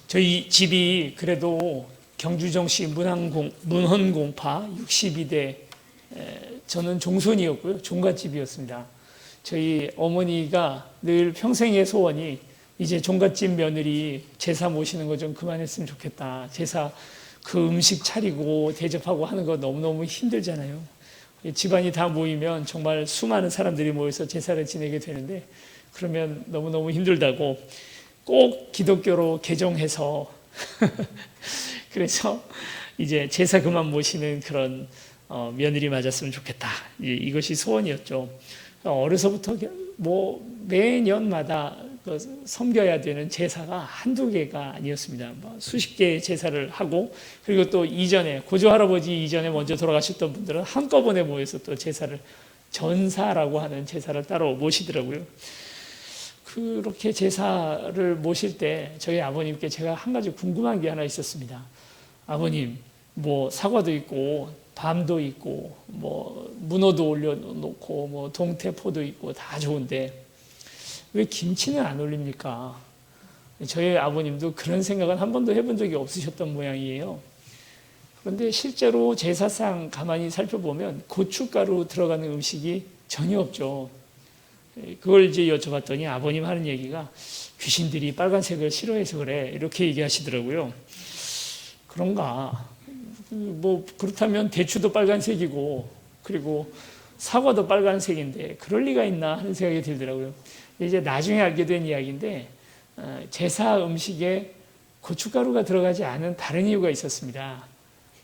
저희 집이 그래도 경주정시 문헌공파 62대, 저는 종손이었고요. 종갓집이었습니다. 저희 어머니가 늘 평생의 소원이 이제 종갓집 며느리 제사 모시는 거 좀 그만했으면 좋겠다. 제사 그 음식 차리고 대접하고 하는 거 너무너무 힘들잖아요. 집안이 다 모이면 정말 수많은 사람들이 모여서 제사를 지내게 되는데 그러면 너무너무 힘들다고 꼭 기독교로 개종해서 그래서 이제 제사 그만 모시는 그런 며느리 맞았으면 좋겠다. 이것이 소원이었죠. 어려서부터 뭐 매년마다 섬겨야 되는 제사가 한두 개가 아니었습니다. 수십 개의 제사를 하고, 그리고 또 이전에 고조 할아버지 이전에 먼저 돌아가셨던 분들은 한꺼번에 모여서 또 제사를, 전사라고 하는 제사를 따로 모시더라고요. 그렇게 제사를 모실 때 저희 아버님께 제가 한 가지 궁금한 게 하나 있었습니다. 아버님, 뭐 사과도 있고 밤도 있고 뭐 문어도 올려놓고 뭐 동태포도 있고 다 좋은데 왜 김치는 안 올립니까? 저희 아버님도 그런 생각은 한 번도 해본 적이 없으셨던 모양이에요. 그런데 실제로 제사상 가만히 살펴보면 고춧가루 들어가는 음식이 전혀 없죠. 그걸 이제 여쭤봤더니 아버님 하는 얘기가 귀신들이 빨간색을 싫어해서 그래, 이렇게 얘기하시더라고요. 그런가? 뭐 그렇다면 대추도 빨간색이고 그리고 사과도 빨간색인데 그럴 리가 있나 하는 생각이 들더라고요. 이제 나중에 알게 된 이야기인데 제사 음식에 고춧가루가 들어가지 않은 다른 이유가 있었습니다.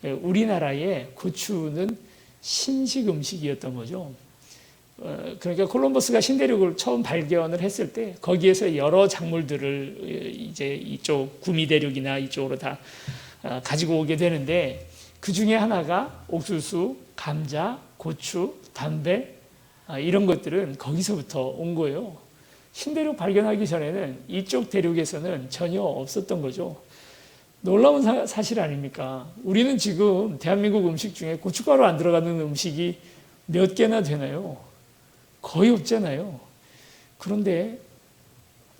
우리나라의 고추는 신식 음식이었던 거죠. 그러니까 콜럼버스가 신대륙을 처음 발견을 했을 때 거기에서 여러 작물들을 이제 이쪽 구미대륙이나 이쪽으로 다 가지고 오게 되는데 그 중에 하나가 옥수수, 감자, 고추, 담배 이런 것들은 거기서부터 온 거예요. 신대륙 발견하기 전에는 이쪽 대륙에서는 전혀 없었던 거죠. 놀라운 사실 아닙니까? 우리는 지금 대한민국 음식 중에 고춧가루 안 들어가는 음식이 몇 개나 되나요? 거의 없잖아요. 그런데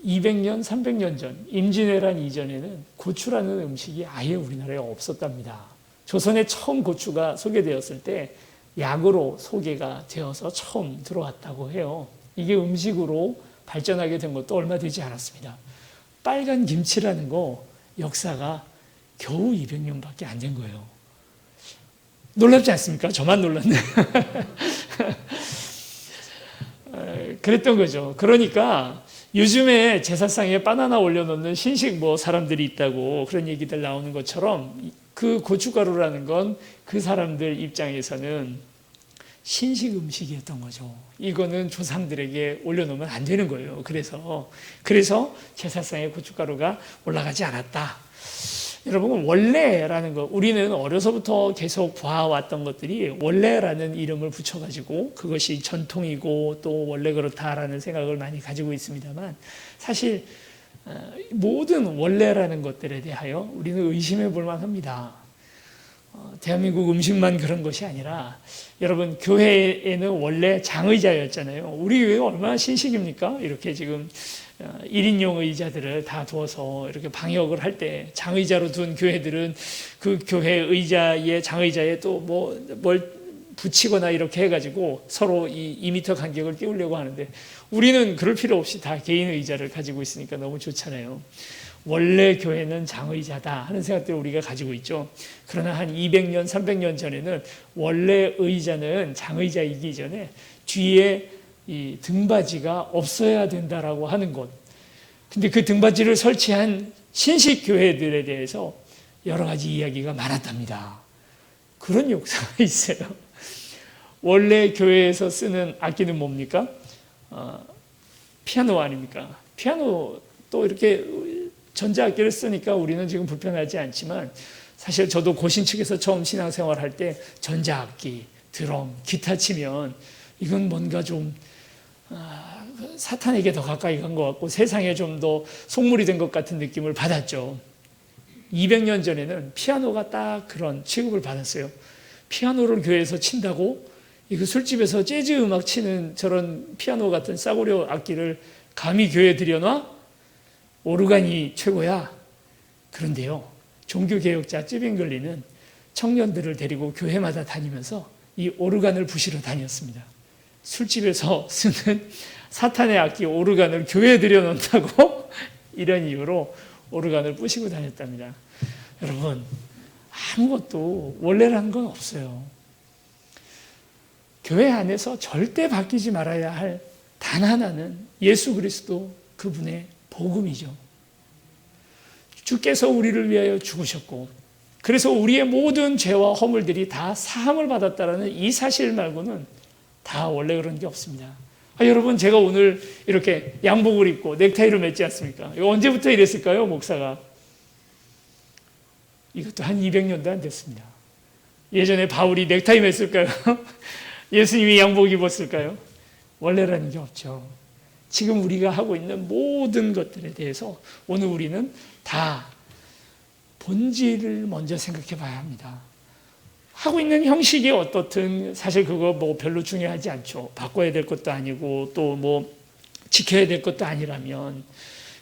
200년, 300년 전, 임진왜란 이전에는 고추라는 음식이 아예 우리나라에 없었답니다. 조선에 처음 고추가 소개되었을 때 약으로 소개가 되어서 처음 들어왔다고 해요. 이게 음식으로 발전하게 된 것도 얼마 되지 않았습니다. 빨간 김치라는 거 역사가 겨우 200년밖에 안 된 거예요. 놀랍지 않습니까? 저만 놀랐네. 그랬던 거죠. 그러니까 요즘에 제사상에 바나나 올려놓는 신식 뭐 사람들이 있다고 그런 얘기들 나오는 것처럼 그 고춧가루라는 건 그 사람들 입장에서는 신식 음식이었던 거죠. 이거는 조상들에게 올려놓으면 안 되는 거예요. 그래서 제사상에 고춧가루가 올라가지 않았다. 여러분, 원래라는 거, 우리는 어려서부터 계속 봐왔던 것들이 원래라는 이름을 붙여가지고 그것이 전통이고 또 원래 그렇다라는 생각을 많이 가지고 있습니다만, 사실 모든 원래라는 것들에 대하여 우리는 의심해 볼 만합니다. 대한민국 음식만 그런 것이 아니라 여러분, 교회에는 원래 장의자였잖아요. 우리 교회가 얼마나 신식입니까? 이렇게 지금 1인용 의자들을 다 두어서 이렇게 방역을 할 때 장의자로 둔 교회들은 그 교회 의자에 장의자에 또 뭘 붙이거나 이렇게 해가지고 서로 이 2m 간격을 띄우려고 하는데 우리는 그럴 필요 없이 다 개인 의자를 가지고 있으니까 너무 좋잖아요. 원래 교회는 장의자다 하는 생각들을 우리가 가지고 있죠. 그러나 한 200년, 300년 전에는 원래 의자는 장의자이기 전에 뒤에 이 등받이가 없어야 된다라고 하는 것. 근데 그 등받이를 설치한 신식 교회들에 대해서 여러 가지 이야기가 많았답니다. 그런 역사가 있어요. 원래 교회에서 쓰는 악기는 뭡니까? 피아노 아닙니까? 피아노 또 이렇게 전자악기를 쓰니까 우리는 지금 불편하지 않지만 사실 저도 고신 측에서 처음 신앙생활 할 때 전자악기, 드럼, 기타 치면 이건 뭔가 좀 사탄에게 더 가까이 간 것 같고 세상에 좀 더 속물이 된 것 같은 느낌을 받았죠. 200년 전에는 피아노가 딱 그런 취급을 받았어요. 피아노를 교회에서 친다고? 이거 술집에서 재즈 음악 치는 저런 피아노 같은 싸구려 악기를 감히 교회에 들여놔? 오르간이 최고야. 그런데요, 종교개혁자 쯔빙글리는 청년들을 데리고 교회마다 다니면서 이 오르간을 부시러 다녔습니다. 술집에서 쓰는 사탄의 악기 오르간을 교회에 들여놓는다고 이런 이유로 오르간을 부시고 다녔답니다. 여러분, 아무것도 원래라는 건 없어요. 교회 안에서 절대 바뀌지 말아야 할 단 하나는 예수 그리스도 그분의 복음이죠. 주께서 우리를 위하여 죽으셨고, 그래서 우리의 모든 죄와 허물들이 다 사함을 받았다라는 이 사실 말고는 다 원래 그런 게 없습니다. 여러분, 제가 오늘 이렇게 양복을 입고 넥타이를 맸지 않습니까? 이거 언제부터 이랬을까요, 목사가? 이것도 한 200년도 안 됐습니다. 예전에 바울이 넥타이 맸을까요? 예수님이 양복 입었을까요? 원래라는 게 없죠. 지금 우리가 하고 있는 모든 것들에 대해서 오늘 우리는 다 본질을 먼저 생각해 봐야 합니다. 하고 있는 형식이 어떻든 사실 그거 뭐 별로 중요하지 않죠. 바꿔야 될 것도 아니고 또 뭐 지켜야 될 것도 아니라면.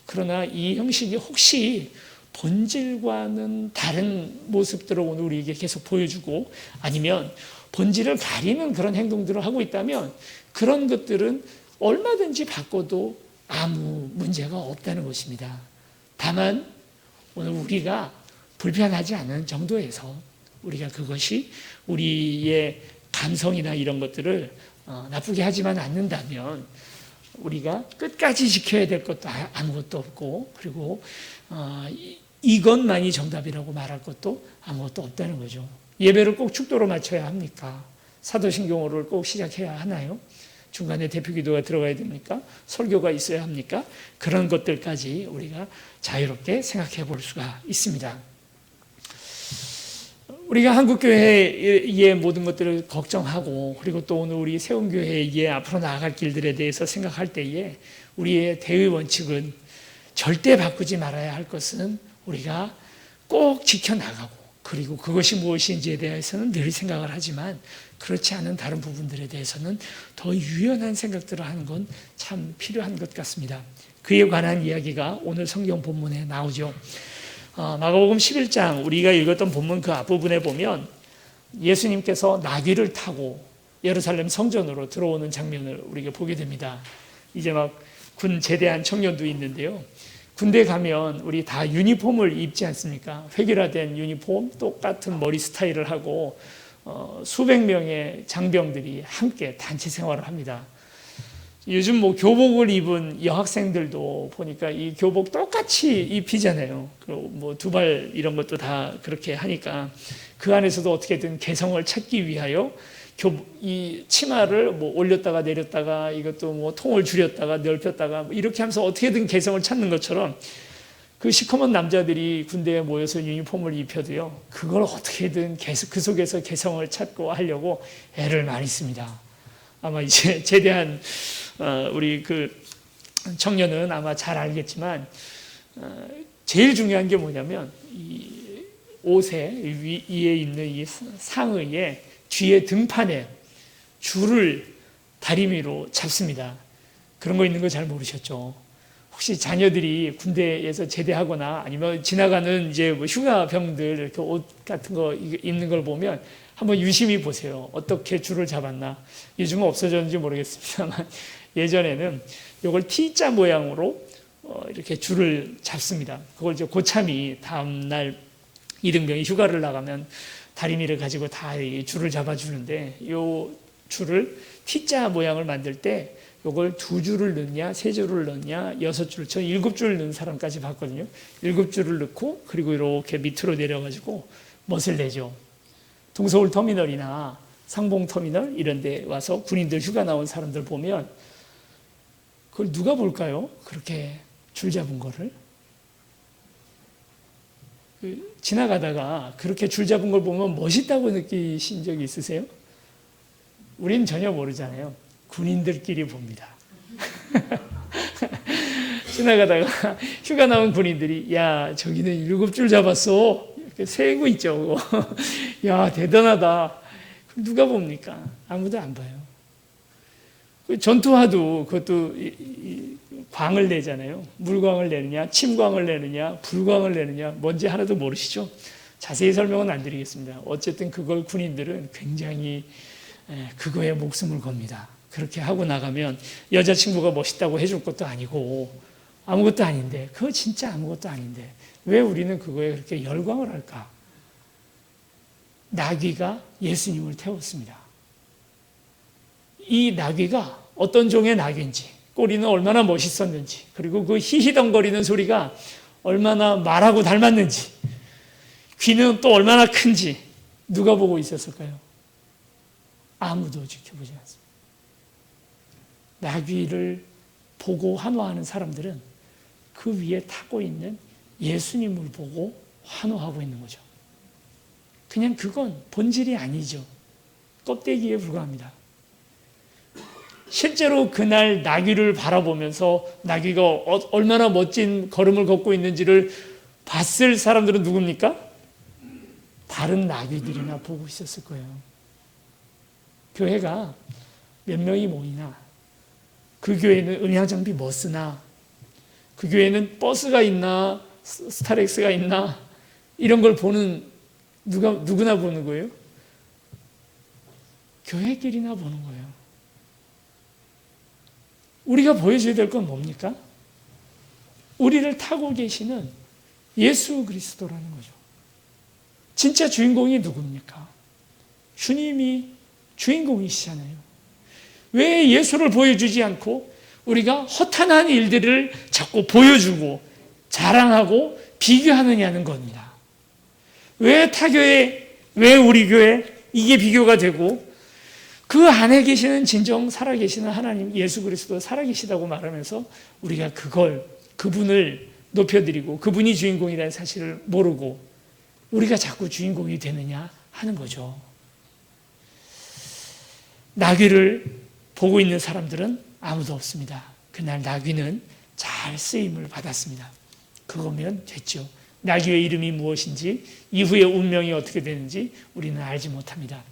그러나 이 형식이 혹시 본질과는 다른 모습들을 오늘 우리에게 계속 보여주고, 아니면 본질을 가리는 그런 행동들을 하고 있다면 그런 것들은 얼마든지 바꿔도 아무 문제가 없다는 것입니다. 다만 오늘 우리가 불편하지 않은 정도에서 우리가 그것이 우리의 감성이나 이런 것들을 나쁘게 하지만 않는다면 우리가 끝까지 지켜야 될 것도 아무것도 없고, 그리고 이것만이 정답이라고 말할 것도 아무것도 없다는 거죠. 예배를 꼭 축도로 맞춰야 합니까? 사도신경호를 꼭 시작해야 하나요? 중간에 대표기도가 들어가야 됩니까? 설교가 있어야 합니까? 그런 것들까지 우리가 자유롭게 생각해 볼 수가 있습니다. 우리가 한국교회의 모든 것들을 걱정하고, 그리고 또 오늘 우리 세운교회의 앞으로 나아갈 길들에 대해서 생각할 때에 우리의 대의 원칙은 절대 바꾸지 말아야 할 것은 우리가 꼭 지켜나가고, 그리고 그것이 무엇인지에 대해서는 늘 생각을 하지만 그렇지 않은 다른 부분들에 대해서는 더 유연한 생각들을 하는 건 참 필요한 것 같습니다. 그에 관한 이야기가 오늘 성경 본문에 나오죠. 마가복음 11장 우리가 읽었던 본문 그 앞부분에 보면 예수님께서 나귀를 타고 예루살렘 성전으로 들어오는 장면을 우리가 보게 됩니다. 이제 막 군 제대한 청년도 있는데요. 군대 가면 우리 다 유니폼을 입지 않습니까? 획일화된 유니폼, 똑같은 머리 스타일을 하고 수백 명의 장병들이 함께 단체 생활을 합니다. 요즘 뭐 교복을 입은 여학생들도 보니까 이 교복 똑같이 입히잖아요. 뭐 두발 이런 것도 다 그렇게 하니까 그 안에서도 어떻게든 개성을 찾기 위하여 이 치마를 뭐 올렸다가 내렸다가 이것도 뭐 통을 줄였다가 넓혔다가 이렇게 하면서 어떻게든 개성을 찾는 것처럼 그 시커먼 남자들이 군대에 모여서 유니폼을 입혀도요, 그걸 어떻게든 계속 그 속에서 개성을 찾고 하려고 애를 많이 씁니다. 아마 이제 제대한 우리 그 청년은 아마 잘 알겠지만 제일 중요한 게 뭐냐면 이 옷에 위에 있는 이 상의에 뒤에 등판에 줄을 다리미로 잡습니다. 그런 거 있는 거 잘 모르셨죠? 혹시 자녀들이 군대에서 제대하거나 아니면 지나가는 이제 뭐 휴가병들 이렇게 옷 같은 거 입는 걸 보면 한번 유심히 보세요. 어떻게 줄을 잡았나. 요즘은 없어졌는지 모르겠습니다만 예전에는 이걸 T자 모양으로 이렇게 줄을 잡습니다. 그걸 이제 고참이 다음날 이등병이 휴가를 나가면 다리미를 가지고 다 줄을 잡아주는데 이 줄을 T자 모양을 만들 때 이걸 2줄을 넣냐, 3줄을 넣냐, 6줄, 저 7줄 넣는 사람까지 봤거든요. 7줄을 넣고 그리고 이렇게 밑으로 내려가지고 멋을 내죠. 동서울 터미널이나 상봉 터미널 이런 데 와서 군인들 휴가 나온 사람들 보면 그걸 누가 볼까요? 그렇게 줄 잡은 거를. 지나가다가 그렇게 줄 잡은 걸 보면 멋있다고 느끼신 적이 있으세요? 우린 전혀 모르잖아요. 군인들끼리 봅니다. 지나가다가 휴가 나온 군인들이 야 저기는 7줄 잡았어 이렇게 세고 있죠. 야 대단하다. 누가 봅니까? 아무도 안 봐요. 전투화도 그것도 광을 내잖아요. 물광을 내느냐, 침광을 내느냐, 불광을 내느냐, 뭔지 하나도 모르시죠? 자세히 설명은 안 드리겠습니다. 어쨌든 그걸 군인들은 굉장히 그거에 목숨을 겁니다. 그렇게 하고 나가면 여자친구가 멋있다고 해줄 것도 아니고 아무것도 아닌데, 그거 진짜 아무것도 아닌데 왜 우리는 그거에 그렇게 열광을 할까? 나귀가 예수님을 태웠습니다. 이 나귀가 어떤 종의 나귀인지, 꼬리는 얼마나 멋있었는지, 그리고 그 히히덩거리는 소리가 얼마나 말하고 닮았는지, 귀는 또 얼마나 큰지 누가 보고 있었을까요? 아무도 지켜보지 않습니다. 나귀를 보고 환호하는 사람들은 그 위에 타고 있는 예수님을 보고 환호하고 있는 거죠. 그냥 그건 본질이 아니죠. 껍데기에 불과합니다. 실제로 그날 나귀를 바라보면서 나귀가 얼마나 멋진 걸음을 걷고 있는지를 봤을 사람들은 누굽니까? 다른 나귀들이나 보고 있었을 거예요. 교회가 몇 명이 모이나, 그 교회는 음향장비 뭐 쓰나, 그 교회는 버스가 있나, 스타렉스가 있나, 이런 걸 보는, 누구나 보는 거예요? 교회끼리나 보는 거예요. 우리가 보여줘야 될 건 뭡니까? 우리를 타고 계시는 예수 그리스도라는 거죠. 진짜 주인공이 누굽니까? 주님이 주인공이시잖아요. 왜 예수를 보여주지 않고 우리가 허탄한 일들을 자꾸 보여주고 자랑하고 비교하느냐는 겁니다. 왜 타교회, 왜 우리 교회, 이게 비교가 되고, 그 안에 계시는 진정 살아계시는 하나님 예수 그리스도 살아계시다고 말하면서 우리가 그분을 높여드리고 그분이 주인공이라는 사실을 모르고 우리가 자꾸 주인공이 되느냐 하는 거죠. 나귀를 보고 있는 사람들은 아무도 없습니다. 그날 나귀는 잘 쓰임을 받았습니다. 그거면 됐죠. 나귀의 이름이 무엇인지, 이후의 운명이 어떻게 되는지 우리는 알지 못합니다.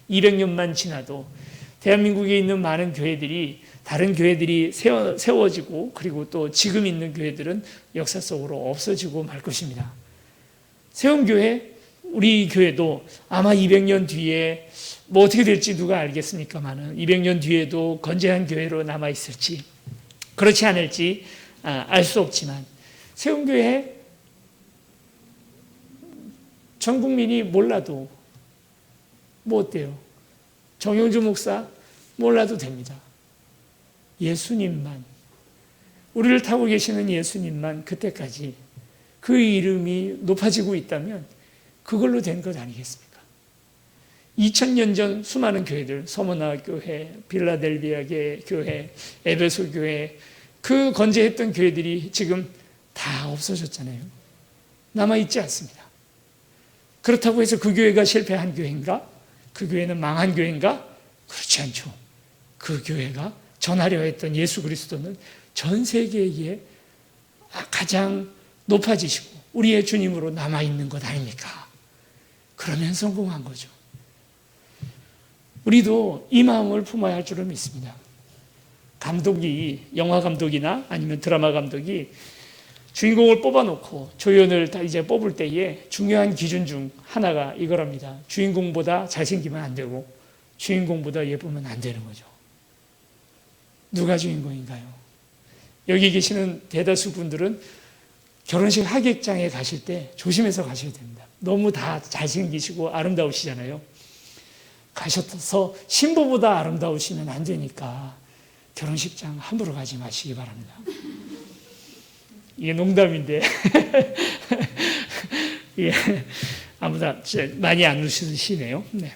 200년만 지나도 대한민국에 있는 많은 교회들이, 다른 교회들이 세워지고, 그리고 또 지금 있는 교회들은 역사 속으로 없어지고 말 것입니다. 세움교회, 우리 교회도 아마 200년 뒤에 뭐 어떻게 될지 누가 알겠습니까만은 200년 뒤에도 건재한 교회로 남아있을지 그렇지 않을지 알 수 없지만, 세움교회 전 국민이 몰라도 뭐 어때요? 정용주 목사 몰라도 됩니다. 예수님만, 우리를 타고 계시는 예수님만 그때까지 그 이름이 높아지고 있다면 그걸로 된 것 아니겠습니까? 2000년 전 수많은 교회들, 서머나 교회, 빌라델비아 교회, 에베소 교회, 그 건재했던 교회들이 지금 다 없어졌잖아요. 남아있지 않습니다. 그렇다고 해서 그 교회가 실패한 교회인가? 그 교회는 망한 교회인가? 그렇지 않죠. 그 교회가 전하려 했던 예수 그리스도는 전 세계에 가장 높아지시고 우리의 주님으로 남아있는 것 아닙니까? 그러면 성공한 거죠. 우리도 이 마음을 품어야 할 줄을 믿습니다. 감독이, 영화 감독이나 아니면 드라마 감독이 주인공을 뽑아놓고 조연을 다 이제 뽑을 때에 중요한 기준 중 하나가 이거랍니다. 주인공보다 잘생기면 안 되고 주인공보다 예쁘면 안 되는 거죠. 누가 주인공인가요? 여기 계시는 대다수 분들은 결혼식 하객장에 가실 때 조심해서 가셔야 됩니다. 너무 다 잘생기시고 아름다우시잖아요. 가셔서 신부보다 아름다우시면 안 되니까 결혼식장 함부로 가지 마시기 바랍니다. 이게 농담인데 예, 아무나 많이 안 웃으시네요. 네.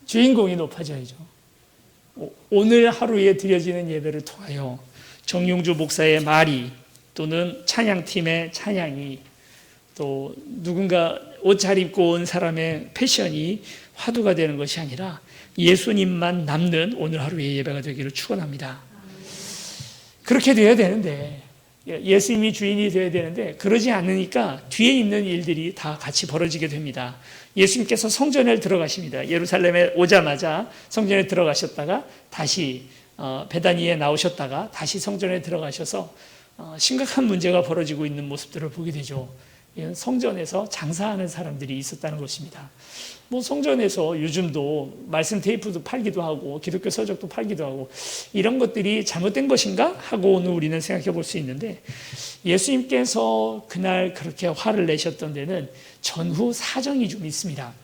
주인공이 높아져야죠. 오늘 하루에 드려지는 예배를 통하여 정용주 목사의 말이, 또는 찬양팀의 찬양이, 또 누군가 옷 잘 입고 온 사람의 패션이 화두가 되는 것이 아니라 예수님만 남는 오늘 하루의 예배가 되기를 축원합니다. 그렇게 돼야 되는데, 예수님이 주인이 되어야 되는데 그러지 않으니까 뒤에 있는 일들이 다 같이 벌어지게 됩니다. 예수님께서 성전에 들어가십니다. 예루살렘에 오자마자 성전에 들어가셨다가 다시 베다니에 나오셨다가 다시 성전에 들어가셔서 심각한 문제가 벌어지고 있는 모습들을 보게 되죠. 이건 성전에서 장사하는 사람들이 있었다는 것입니다. 뭐 성전에서 요즘도 말씀 테이프도 팔기도 하고 기독교 서적도 팔기도 하고 이런 것들이 잘못된 것인가 하고 오늘 우리는 생각해 볼 수 있는데, 예수님께서 그날 그렇게 화를 내셨던 데는 전후 사정이 좀 있습니다.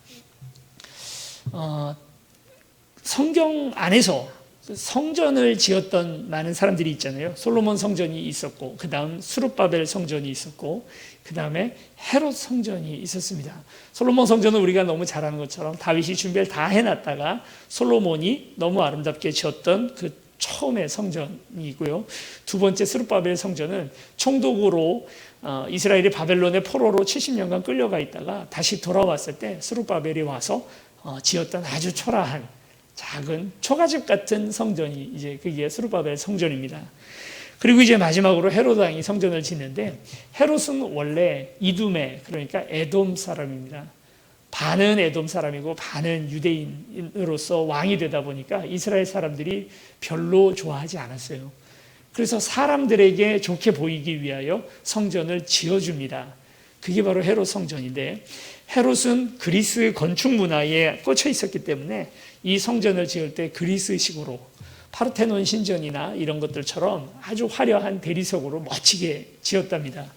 성경 안에서 성전을 지었던 많은 사람들이 있잖아요. 솔로몬 성전이 있었고, 그 다음 수룹바벨 성전이 있었고, 그 다음에 헤롯 성전이 있었습니다. 솔로몬 성전은 우리가 너무 잘 아는 것처럼 다윗이 준비를 다 해놨다가 솔로몬이 너무 아름답게 지었던 그 처음의 성전이고요. 두 번째 수룹바벨 성전은 총독으로 이스라엘이 바벨론의 포로로 70년간 끌려가 있다가 다시 돌아왔을 때 수룹바벨이 와서 지었던 아주 초라한 작은 초가집 같은 성전이 이제 그게 스룹바벨 성전입니다. 그리고 이제 마지막으로 헤롯 왕이 성전을 짓는데, 헤롯은 원래 이두메, 그러니까 에돔 사람입니다. 반은 에돔 사람이고 반은 유대인으로서 왕이 되다 보니까 이스라엘 사람들이 별로 좋아하지 않았어요. 그래서 사람들에게 좋게 보이기 위하여 성전을 지어줍니다. 그게 바로 헤롯 성전인데, 헤롯은 그리스 건축 문화에 꽂혀 있었기 때문에 이 성전을 지을 때 그리스식으로 파르테논 신전이나 이런 것들처럼 아주 화려한 대리석으로 멋지게 지었답니다.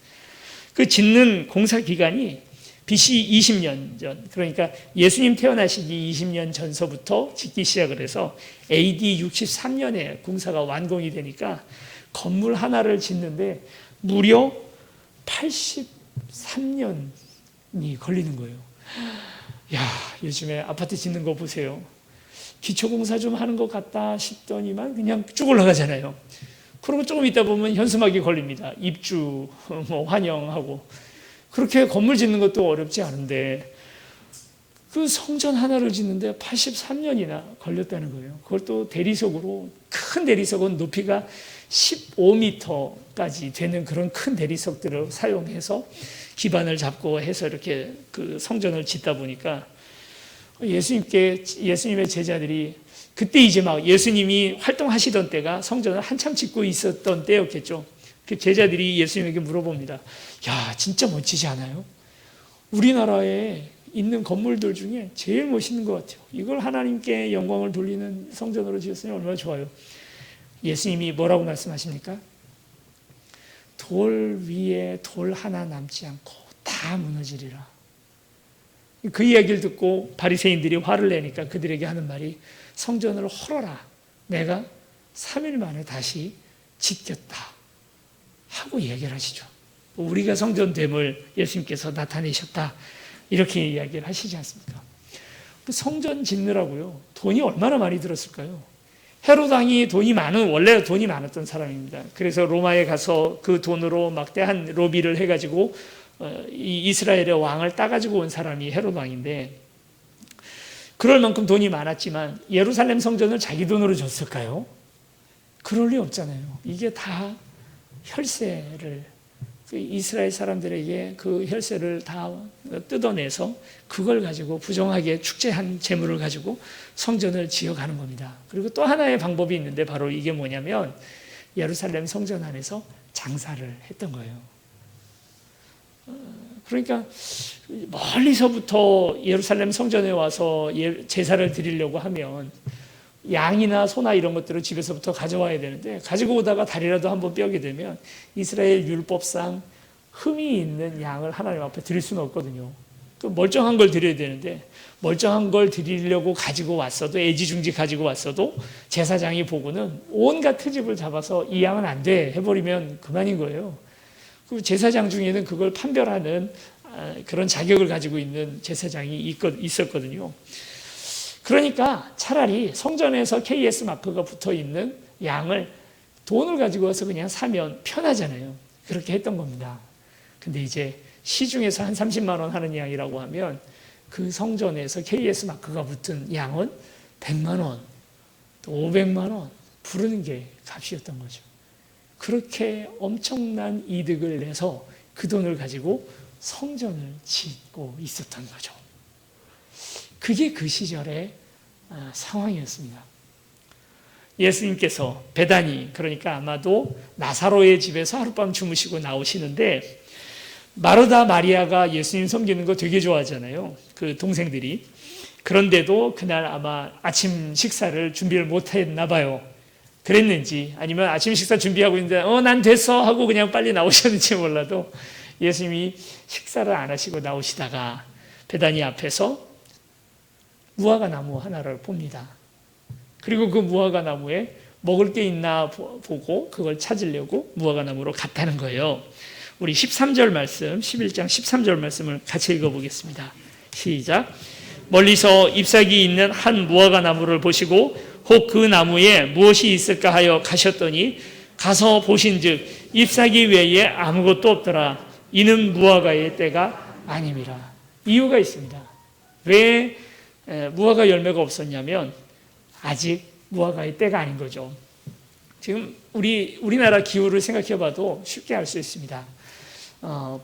그 짓는 공사 기간이 BC 20년 전, 그러니까 예수님 태어나시기 20년 전서부터 짓기 시작을 해서 AD 63년에 공사가 완공이 되니까 건물 하나를 짓는데 무려 83년이 걸리는 거예요. 야, 요즘에 아파트 짓는 거 보세요. 기초공사 좀 하는 것 같다 싶더니만 그냥 쭉 올라가잖아요. 그리고 조금 있다 보면 현수막이 걸립니다. 입주 환영하고. 그렇게 건물 짓는 것도 어렵지 않은데 그 성전 하나를 짓는데 83년이나 걸렸다는 거예요. 그걸 또 대리석으로, 큰 대리석은 높이가 15m까지 되는 그런 큰 대리석들을 사용해서 기반을 잡고 해서 이렇게 그 성전을 짓다 보니까 예수님의 제자들이, 그때 이제 막 예수님이 활동하시던 때가 성전을 한참 짓고 있었던 때였겠죠. 그 제자들이 예수님에게 물어봅니다. 야, 진짜 멋지지 않아요? 우리나라에 있는 건물들 중에 제일 멋있는 것 같아요. 이걸 하나님께 영광을 돌리는 성전으로 지었으니 얼마나 좋아요. 예수님이 뭐라고 말씀하십니까? 돌 위에 돌 하나 남지 않고 다 무너지리라. 그 이야기를 듣고 바리새인들이 화를 내니까 그들에게 하는 말이, 성전을 헐어라, 내가 3일 만에 다시 짓겠다 하고 얘기를 하시죠. 우리가 성전됨을 예수님께서 나타내셨다, 이렇게 이야기를 하시지 않습니까? 성전 짓느라고요, 돈이 얼마나 많이 들었을까요? 헤롯 왕이 원래 돈이 많았던 사람입니다. 그래서 로마에 가서 그 돈으로 막대한 로비를 해가지고 이 이스라엘의 왕을 따가지고 온 사람이 헤롯 왕인데, 그럴 만큼 돈이 많았지만 예루살렘 성전을 자기 돈으로 줬을까요? 그럴 리 없잖아요. 이게 다 혈세를, 이스라엘 사람들에게 그 혈세를 다 뜯어내서 그걸 가지고 부정하게 축제한 재물을 가지고 성전을 지어가는 겁니다. 그리고 또 하나의 방법이 있는데, 바로 이게 뭐냐면 예루살렘 성전 안에서 장사를 했던 거예요. 그러니까 멀리서부터 예루살렘 성전에 와서 제사를 드리려고 하면 양이나 소나 이런 것들을 집에서부터 가져와야 되는데, 가지고 오다가 다리라도 한번 뼈게 되면 이스라엘 율법상 흠이 있는 양을 하나님 앞에 드릴 수는 없거든요. 그 멀쩡한 걸 드려야 되는데, 멀쩡한 걸 드리려고 가지고 왔어도, 애지중지 가지고 왔어도 제사장이 보고는 온갖 트집을 잡아서 이 양은 안 돼 해버리면 그만인 거예요. 그 제사장 중에는 그걸 판별하는 그런 자격을 가지고 있는 제사장이 있었거든요. 그러니까 차라리 성전에서 KS 마크가 붙어 있는 양을 돈을 가지고 와서 그냥 사면 편하잖아요. 그렇게 했던 겁니다. 근데 이제 시중에서 한 30만 원 하는 양이라고 하면 그 성전에서 KS 마크가 붙은 양은 100만 원, 또 500만 원 부르는 게 값이었던 거죠. 그렇게 엄청난 이득을 내서 그 돈을 가지고 성전을 짓고 있었던 거죠. 그게 그 시절의 상황이었습니다. 예수님께서 베다니, 그러니까 아마도 나사로의 집에서 하룻밤 주무시고 나오시는데, 마르다 마리아가 예수님 섬기는 거 되게 좋아하잖아요. 그 동생들이. 그런데도 그날 아마 아침 식사를 준비를 못했나 봐요. 그랬는지, 아니면 아침 식사 준비하고 있는데 난 됐어 하고 그냥 빨리 나오셨는지 몰라도 예수님이 식사를 안 하시고 나오시다가 베다니 앞에서 무화과 나무 하나를 봅니다. 그리고 그 무화과 나무에 먹을 게 있나 보고 그걸 찾으려고 무화과 나무로 갔다는 거예요. 우리 13절 말씀, 11장 13절 말씀을 같이 읽어보겠습니다. 시작. 멀리서 잎사귀 있는 한 무화과 나무를 보시고 혹 그 나무에 무엇이 있을까 하여 가셨더니 가서 보신즉 잎사귀 외에 아무것도 없더라. 이는 무화과의 때가 아님이라. 이유가 있습니다. 왜 무화과 열매가 없었냐면 아직 무화과의 때가 아닌 거죠. 지금 우리나라 기후를 생각해 봐도 쉽게 알 수 있습니다.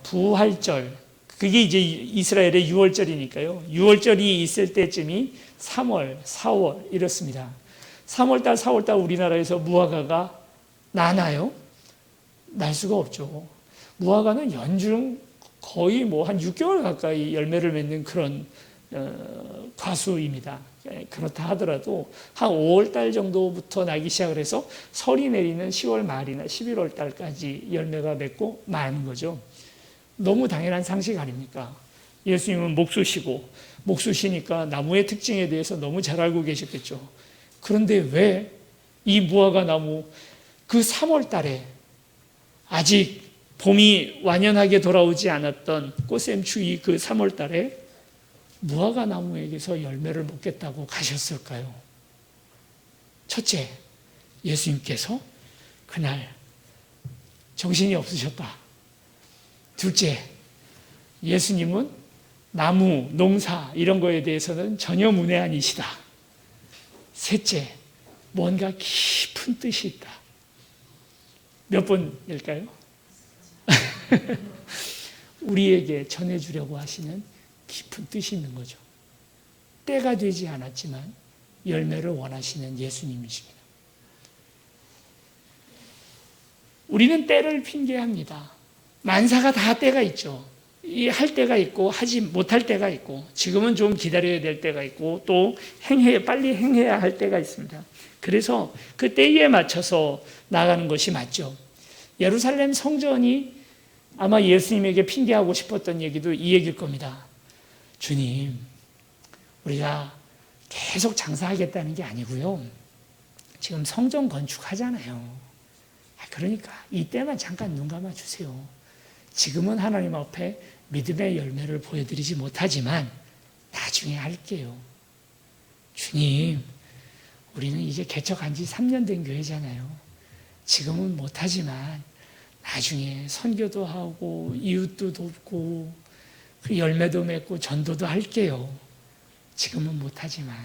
부활절, 그게 이제 이스라엘의 6월절이니까요. 6월절이 있을 때쯤이 3월, 4월 이렇습니다. 3월달, 4월달 우리나라에서 무화과가 나나요? 날 수가 없죠. 무화과는 연중 거의 한 6개월 가까이 열매를 맺는 그런 과수입니다. 그렇다 하더라도 한 5월달 정도부터 나기 시작을 해서 설이 내리는 10월 말이나 11월 달까지 열매가 맺고 마는 거죠. 너무 당연한 상식 아닙니까? 예수님은 목수시니까 나무의 특징에 대해서 너무 잘 알고 계셨겠죠. 그런데 왜 이 무화과 나무 그 3월 달에 아직 봄이 완연하게 돌아오지 않았던 꽃샘추위 그 3월 달에 무화과 나무에게서 열매를 먹겠다고 가셨을까요? 첫째, 예수님께서 그날 정신이 없으셨다. 둘째, 예수님은 나무, 농사 이런 거에 대해서는 전혀 문외한이시다. 셋째, 뭔가 깊은 뜻이 있다. 몇 번일까요? 우리에게 전해주려고 하시는 깊은 뜻이 있는 거죠. 때가 되지 않았지만 열매를 원하시는 예수님이십니다. 우리는 때를 핑계합니다. 만사가 다 때가 있죠. 할 때가 있고 하지 못할 때가 있고 지금은 좀 기다려야 될 때가 있고 또 빨리 행해야 할 때가 있습니다. 그래서 그 때에 맞춰서 나가는 것이 맞죠. 예루살렘 성전이 아마 예수님에게 핑계하고 싶었던 얘기도 이 얘기일 겁니다. 주님, 우리가 계속 장사하겠다는 게 아니고요. 지금 성전 건축하잖아요. 그러니까 이때만 잠깐 눈 감아 주세요. 지금은 하나님 앞에 믿음의 열매를 보여드리지 못하지만 나중에 할게요. 주님, 우리는 이제 개척한 지 3년 된 교회잖아요. 지금은 못하지만 나중에 선교도 하고 이웃도 돕고 열매도 맺고 전도도 할게요. 지금은 못하지만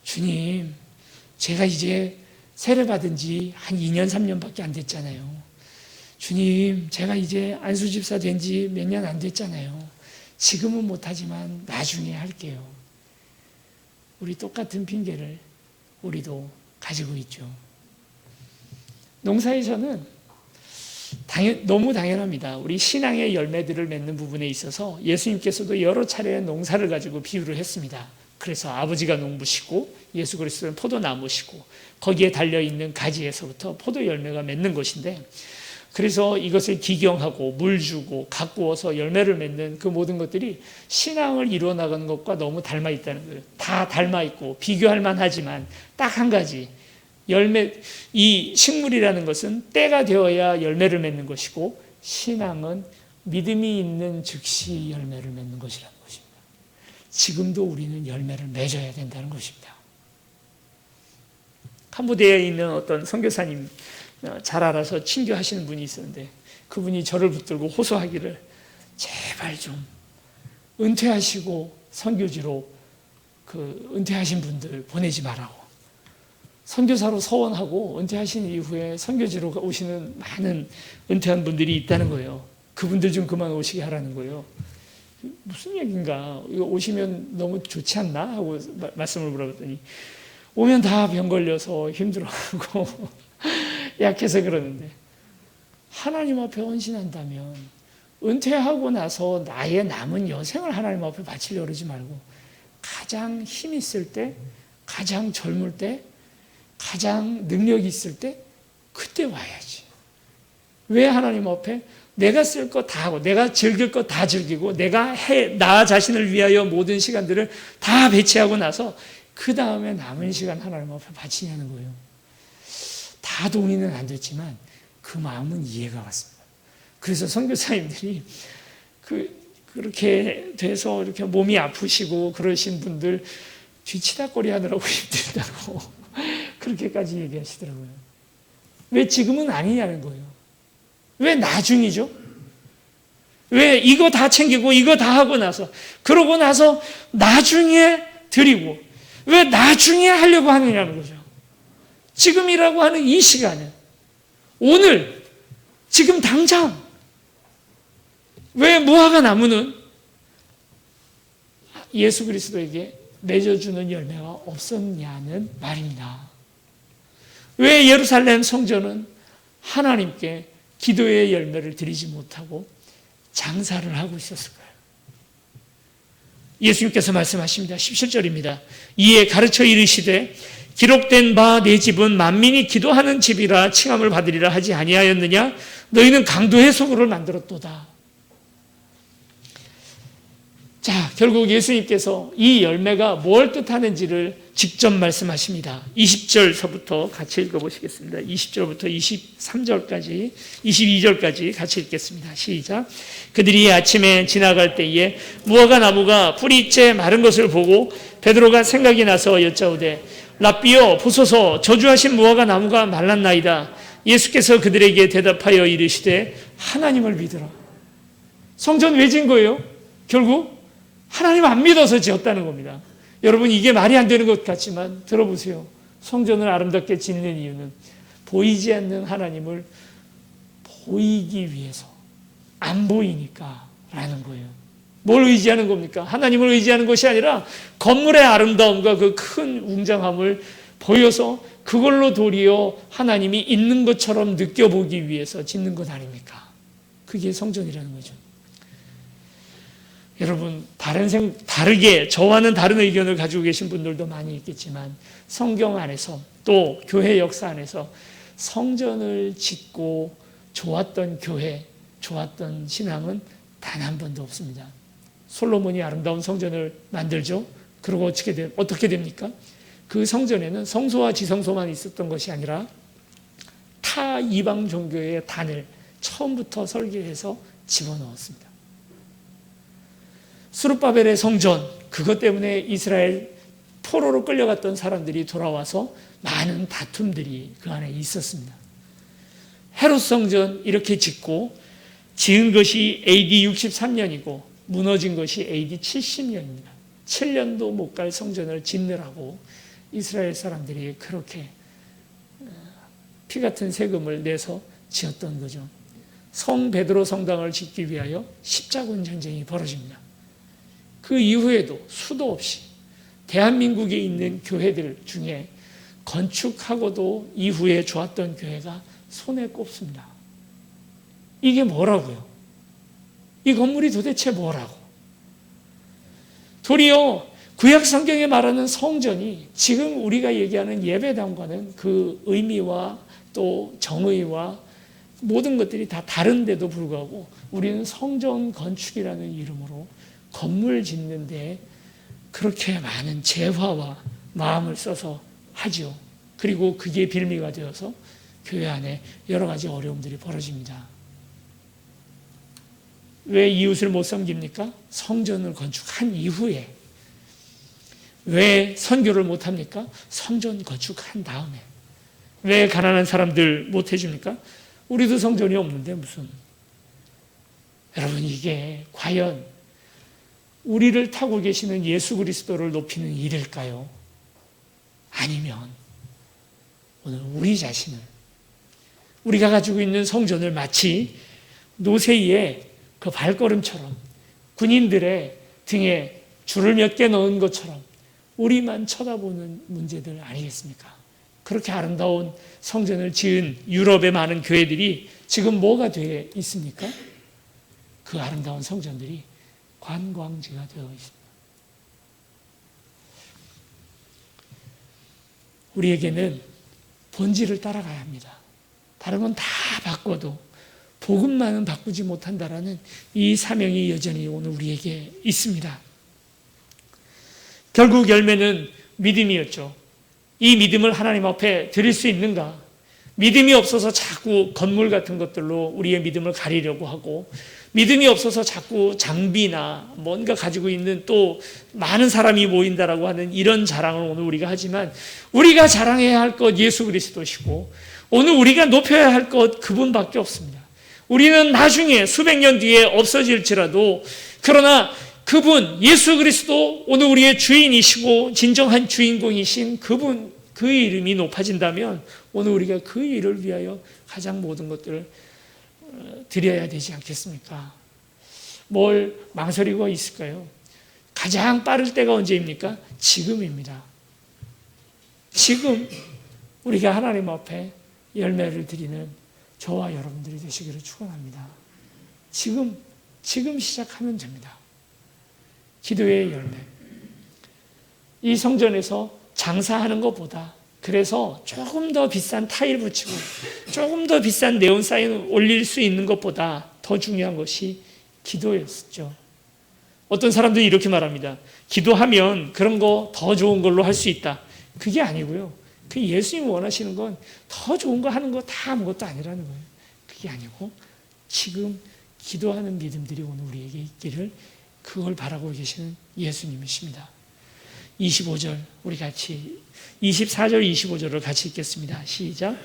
주님, 제가 이제 세례 받은 지 한 2년 3년밖에 안 됐잖아요. 주님, 제가 이제 안수집사 된 지 몇 년 안 됐잖아요. 지금은 못하지만 나중에 할게요. 우리 똑같은 핑계를 우리도 가지고 있죠. 농사에서는 너무 당연합니다. 우리 신앙의 열매들을 맺는 부분에 있어서 예수님께서도 여러 차례 농사를 가지고 비유를 했습니다. 그래서 아버지가 농부시고 예수 그리스도는 포도나무시고 거기에 달려있는 가지에서부터 포도 열매가 맺는 것인데, 그래서 이것을 기경하고 물 주고 가꾸어서 열매를 맺는 그 모든 것들이 신앙을 이루어 나가는 것과 너무 닮아 있다는 거예요. 다 닮아 있고 비교할 만하지만 딱 한 가지, 이 식물이라는 것은 때가 되어야 열매를 맺는 것이고 신앙은 믿음이 있는 즉시 열매를 맺는 것이라는 것입니다. 지금도 우리는 열매를 맺어야 된다는 것입니다. 캄보디아에 있는 어떤 선교사님 잘 알아서 친교하시는 분이 있었는데 그분이 저를 붙들고 호소하기를 제발 좀 은퇴하시고 선교지로 은퇴하신 분들 보내지 말라고. 선교사로 서원하고 은퇴하신 이후에 선교지로 오시는 많은 은퇴한 분들이 있다는 거예요. 그분들 좀 그만 오시게 하라는 거예요. 무슨 얘기인가? 이거 오시면 너무 좋지 않나? 하고 말씀을 물어봤더니 오면 다 병 걸려서 힘들어하고 약해서 그러는데, 하나님 앞에 헌신한다면 은퇴하고 나서 나의 남은 여생을 하나님 앞에 바치려고 그러지 말고 가장 힘 있을 때, 가장 젊을 때, 가장 능력이 있을 때 그때 와야지. 왜 하나님 앞에 내가 쓸 거 다 하고 내가 즐길 거 다 즐기고 내가 나 자신을 위하여 모든 시간들을 다 배치하고 나서 그 다음에 남은 시간 하나님 앞에 바치냐는 거예요. 다 동의는 안 됐지만 그 마음은 이해가 갔습니다. 그래서 선교사님들이 그렇게 돼서 이렇게 몸이 아프시고 그러신 분들 뒤치다꺼리 하느라고 힘들다고 그렇게까지 얘기하시더라고요. 왜 지금은 아니냐는 거예요. 왜 나중이죠? 왜 이거 다 챙기고 이거 다 하고 나서, 그러고 나서 나중에 드리고 왜 나중에 하려고 하느냐는 거죠. 지금이라고 하는 이 시간에, 오늘 지금 당장 왜 무화과 나무는 예수 그리스도에게 맺어주는 열매가 없었냐는 말입니다. 왜 예루살렘 성전은 하나님께 기도의 열매를 드리지 못하고 장사를 하고 있었을까요? 예수님께서 말씀하십니다. 17절입니다. 이에 가르쳐 이르시되 기록된 바 내 집은 만민이 기도하는 집이라 칭함을 받으리라 하지 아니하였느냐? 너희는 강도의 소굴을 만들었도다. 자, 결국 예수님께서 이 열매가 뭘 뜻하는지를 직접 말씀하십니다. 20절서부터 같이 읽어보시겠습니다. 20절부터 23절까지, 22절까지 같이 읽겠습니다. 시작. 그들이 아침에 지나갈 때에 무화과 나무가 뿌리째 마른 것을 보고 베드로가 생각이 나서 여짜오되 랍비여 보소서 저주하신 무화과 나무가 말랐나이다. 예수께서 그들에게 대답하여 이르시되 하나님을 믿으라. 성전 왜 진 거예요? 결국 하나님 안 믿어서 지었다는 겁니다. 여러분, 이게 말이 안 되는 것 같지만 들어보세요. 성전을 아름답게 짓는 이유는 보이지 않는 하나님을 보이기 위해서, 안 보이니까 라는 거예요. 뭘 의지하는 겁니까? 하나님을 의지하는 것이 아니라 건물의 아름다움과 그 큰 웅장함을 보여서 그걸로 도리어 하나님이 있는 것처럼 느껴보기 위해서 짓는 것 아닙니까? 그게 성전이라는 거죠. 여러분, 다르게 저와는 다른 의견을 가지고 계신 분들도 많이 있겠지만 성경 안에서 또 교회 역사 안에서 성전을 짓고 좋았던 교회, 좋았던 신앙은 단 한 번도 없습니다. 솔로몬이 아름다운 성전을 만들죠. 그리고 어떻게 됩니까? 그 성전에는 성소와 지성소만 있었던 것이 아니라 타 이방 종교의 단을 처음부터 설계해서 집어넣었습니다. 스룹바벨의 성전, 그것 때문에 이스라엘 포로로 끌려갔던 사람들이 돌아와서 많은 다툼들이 그 안에 있었습니다. 헤롯 성전 이렇게 짓고 지은 것이 AD 63년이고 무너진 것이 AD 70년입니다. 7년도 못 갈 성전을 짓느라고 이스라엘 사람들이 그렇게 피 같은 세금을 내서 지었던 거죠. 성 베드로 성당을 짓기 위하여 십자군 전쟁이 벌어집니다. 그 이후에도 수도 없이 대한민국에 있는 교회들 중에 건축하고도 이후에 좋았던 교회가 손에 꼽습니다. 이게 뭐라고요? 이 건물이 도대체 뭐라고? 도리어 구약 성경에 말하는 성전이 지금 우리가 얘기하는 예배당과는 그 의미와 또 정의와 모든 것들이 다 다른데도 불구하고 우리는 성전 건축이라는 이름으로 건물 짓는데 그렇게 많은 재화와 마음을 써서 하죠. 그리고 그게 빌미가 되어서 교회 안에 여러 가지 어려움들이 벌어집니다. 왜 이웃을 못 섬깁니까? 성전을 건축한 이후에. 왜 선교를 못합니까? 성전 건축한 다음에. 왜 가난한 사람들 못 해줍니까? 우리도 성전이 없는데 무슨. 여러분, 이게 과연 우리를 타고 계시는 예수 그리스도를 높이는 일일까요? 아니면 오늘 우리 자신을, 우리가 가지고 있는 성전을 마치 노새이의 그 발걸음처럼 군인들의 등에 줄을 몇 개 넣은 것처럼 우리만 쳐다보는 문제들 아니겠습니까? 그렇게 아름다운 성전을 지은 유럽의 많은 교회들이 지금 뭐가 되어 있습니까? 그 아름다운 성전들이 관광지가 되어 있습니다. 우리에게는 본질을 따라가야 합니다. 다른 건 다 바꿔도 복음만은 바꾸지 못한다라는 이 사명이 여전히 오늘 우리에게 있습니다. 결국 열매는 믿음이었죠. 이 믿음을 하나님 앞에 드릴 수 있는가? 믿음이 없어서 자꾸 건물 같은 것들로 우리의 믿음을 가리려고 하고, 믿음이 없어서 자꾸 장비나 뭔가 가지고 있는 또 많은 사람이 모인다라고 하는 이런 자랑을 오늘 우리가 하지만, 우리가 자랑해야 할 것 예수 그리스도시고 오늘 우리가 높여야 할 것 그분밖에 없습니다. 우리는 나중에 수백 년 뒤에 없어질지라도, 그러나 그분 예수 그리스도 오늘 우리의 주인이시고 진정한 주인공이신 그분, 그의 이름이 높아진다면 오늘 우리가 그 일을 위하여 가장 모든 것들을 드려야 되지 않겠습니까? 뭘 망설이고 있을까요? 가장 빠를 때가 언제입니까? 지금입니다. 지금 우리가 하나님 앞에 열매를 드리는 저와 여러분들이 되시기를 축원합니다. 지금 시작하면 됩니다. 기도의 열매. 이 성전에서 장사하는 것보다, 그래서 조금 더 비싼 타일 붙이고 조금 더 비싼 네온 사인 올릴 수 있는 것보다 더 중요한 것이 기도였죠. 어떤 사람들이 이렇게 말합니다. 기도하면 그런 거 더 좋은 걸로 할 수 있다. 그게 아니고요. 그 예수님이 원하시는 건 더 좋은 거 하는 거 다 아무것도 아니라는 거예요. 그게 아니고 지금 기도하는 믿음들이 오늘 우리에게 있기를, 그걸 바라고 계시는 예수님이십니다. 25절 우리 같이 24절 25절을 같이 읽겠습니다. 시작.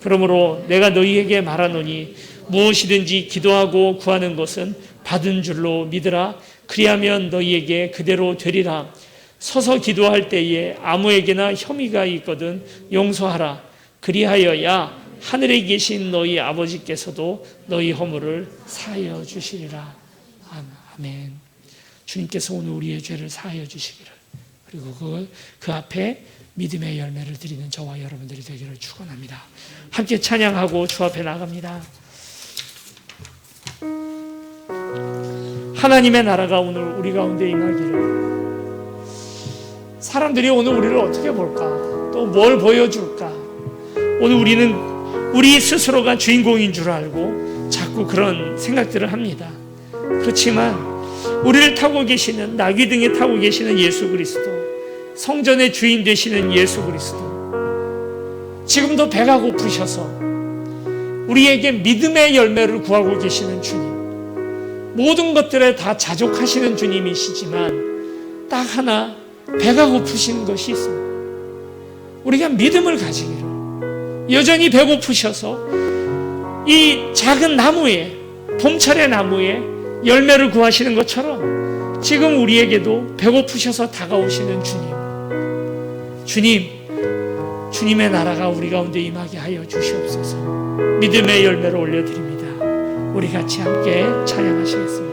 그러므로 내가 너희에게 말하노니 무엇이든지 기도하고 구하는 것은 받은 줄로 믿으라. 그리하면 너희에게 그대로 되리라. 서서 기도할 때에 아무에게나 혐의가 있거든 용서하라. 그리하여야 하늘에 계신 너희 아버지께서도 너희 허물을 사하여 주시리라. 아멘. 주님께서 오늘 우리의 죄를 사하여 주시기를, 그리고 그 앞에 믿음의 열매를 드리는 저와 여러분들이 되기를 축원합니다. 함께 찬양하고 주 앞에 나갑니다. 하나님의 나라가 오늘 우리 가운데 임하기를, 사람들이 오늘 우리를 어떻게 볼까, 또 뭘 보여줄까, 오늘 우리는 우리 스스로가 주인공인 줄 알고 자꾸 그런 생각들을 합니다. 그렇지만 우리를 타고 계시는, 나귀 등에 타고 계시는 예수 그리스도, 성전의 주인 되시는 예수 그리스도, 지금도 배가 고프셔서 우리에게 믿음의 열매를 구하고 계시는 주님, 모든 것들에 다 자족하시는 주님이시지만 딱 하나 배가 고프신 것이 있습니다. 우리가 믿음을 가지기를, 여전히 배고프셔서 이 작은 나무에, 봄철의 나무에 열매를 구하시는 것처럼 지금 우리에게도 배고프셔서 다가오시는 주님, 주님의 나라가 우리 가운데 임하게 하여 주시옵소서. 믿음의 열매를 올려드립니다. 우리 같이 함께 찬양하시겠습니다.